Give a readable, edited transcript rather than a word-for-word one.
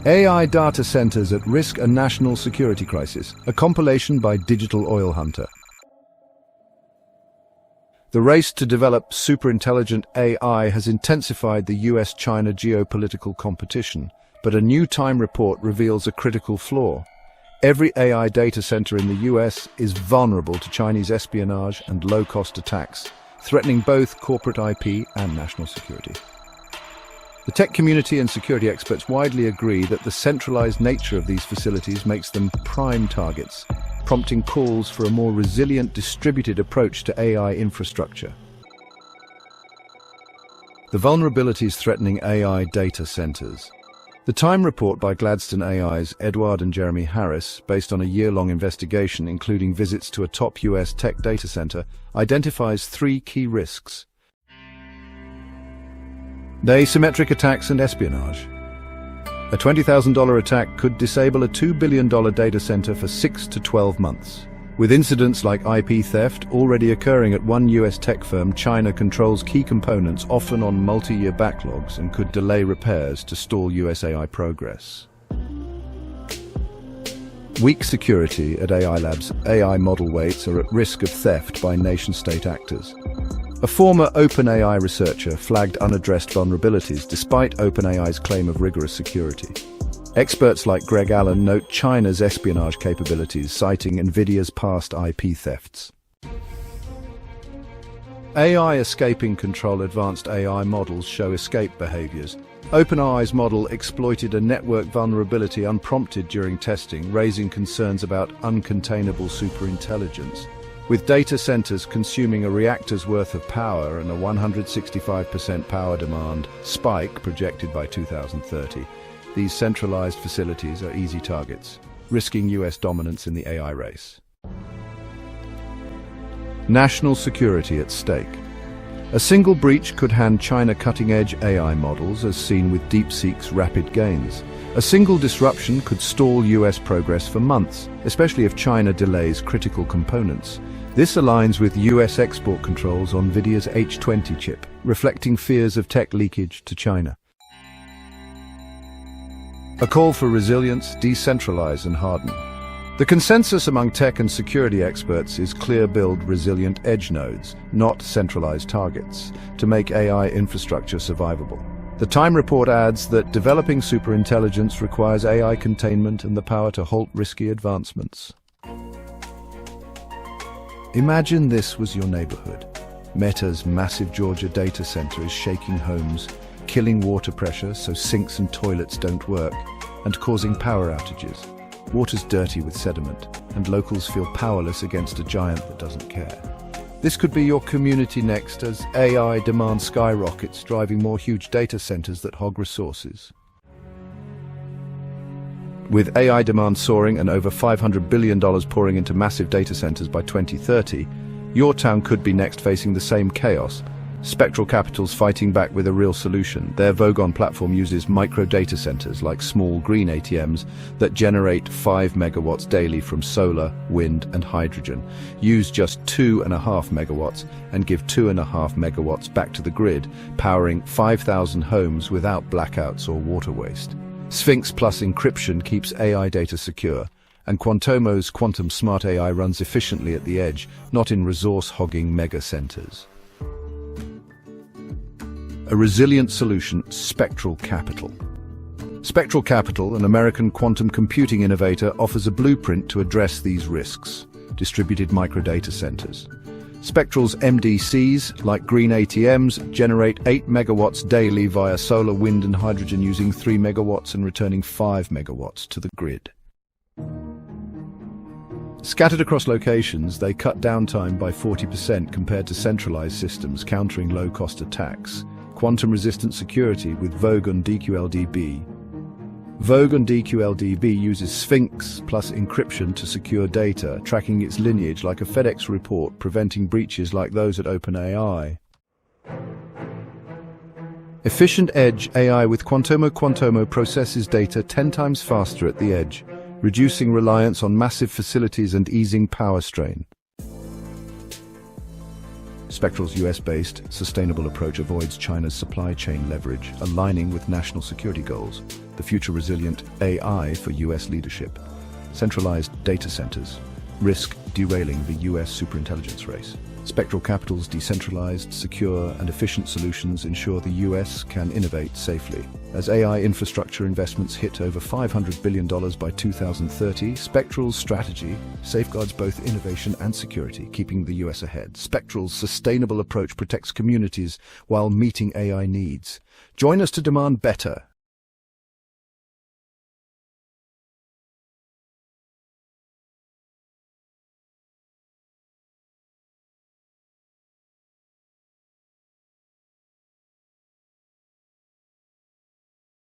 AI data centers at risk a national security crisis, a compilation by Digital Oil Hunter. The race to develop superintelligent AI has intensified the US-China geopolitical competition, but a new Time report reveals a critical flaw. Every AI data center in the US is vulnerable to Chinese espionage and low-cost attacks, threatening both corporate IP and national security. The tech community and security experts widely agree that the centralized nature of these facilities makes them prime targets, prompting calls for a more resilient, distributed approach to AI infrastructure. The vulnerabilities threatening AI data centers. The Time report by Gladstone AI's Edward and Jeremy Harris, based on a year-long investigation including visits to a top US tech data center, identifies 3 key risks. The asymmetric attacks and espionage. A $20,000 attack could disable a $2 billion data center for 6 to 12 months. With incidents like IP theft already occurring at one US tech firm, China controls key components, often on multi-year backlogs, and could delay repairs to stall US AI progress. Weak security at AI labs. AI model weights are at risk of theft by nation-state actors. A former OpenAI researcher flagged unaddressed vulnerabilities despite OpenAI's claim of rigorous security. Experts like Greg Allen note China's espionage capabilities, citing NVIDIA's past IP thefts. AI escaping control. Advanced AI models show escape behaviors. OpenAI's model exploited a network vulnerability unprompted during testing, raising concerns about uncontainable superintelligence. With data centers consuming a reactor's worth of power and a 165% power demand spike projected by 2030, these centralized facilities are easy targets, risking US dominance in the AI race. National security at stake. A single breach could hand China cutting-edge AI models, as seen with DeepSeek's rapid gains. A single disruption could stall US progress for months, especially if China delays critical components. This aligns with US export controls on NVIDIA's H20 chip, reflecting fears of tech leakage to China. A call for resilience, decentralize and harden. The consensus among tech and security experts is clear: build resilient edge nodes, not centralized targets, to make AI infrastructure survivable. The Time report adds that developing superintelligence requires AI containment and the power to halt risky advancements. Imagine this was your neighborhood. Meta's massive Georgia data center is shaking homes, killing water pressure so sinks and toilets don't work, and causing power outages. Water's dirty with sediment, and locals feel powerless against a giant that doesn't care. This could be your community next, as AI demand skyrockets, driving more huge data centers that hog resources. With AI demand soaring and over $500 billion pouring into massive data centers by 2030, your town could be next, facing the same chaos. Spectral Capital's fighting back with a real solution. Their Vogon platform uses micro data centers like small green ATMs that generate 5 megawatts daily from solar, wind and hydrogen. Use just 2.5 megawatts and give 2.5 megawatts back to the grid, powering 5,000 homes without blackouts or water waste. Sphinx plus encryption keeps AI data secure, and Quantomo's quantum smart AI runs efficiently at the edge, not in resource-hogging mega centers. A resilient solution. Spectral Capital. Spectral Capital, an American quantum computing innovator, offers a blueprint to address these risks: distributed microdata centers. Spectral's MDCs, like green ATMs, generate 8 megawatts daily via solar, wind and hydrogen, using 3 megawatts and returning 5 megawatts to the grid. Scattered across locations, they cut downtime by 40% compared to centralized systems, countering low-cost attacks. Quantum-resistant security with Vogon DQLDB. Vogon DQLDB uses Sphinx plus encryption to secure data, tracking its lineage like a FedEx report, preventing breaches like those at OpenAI. Efficient edge AI with Quantomo. Quantomo processes data 10 times faster at the edge, reducing reliance on massive facilities and easing power strain. Spectral's US-based, sustainable approach avoids China's supply chain leverage, aligning with national security goals. The future-resilient AI for US leadership. Centralized data centers risk derailing the US superintelligence race. Spectral Capital's decentralized, secure, and efficient solutions ensure the US can innovate safely. As AI infrastructure investments hit over $500 billion by 2030, Spectral's strategy safeguards both innovation and security, keeping the US ahead. Spectral's sustainable approach protects communities while meeting AI needs. Join us to demand better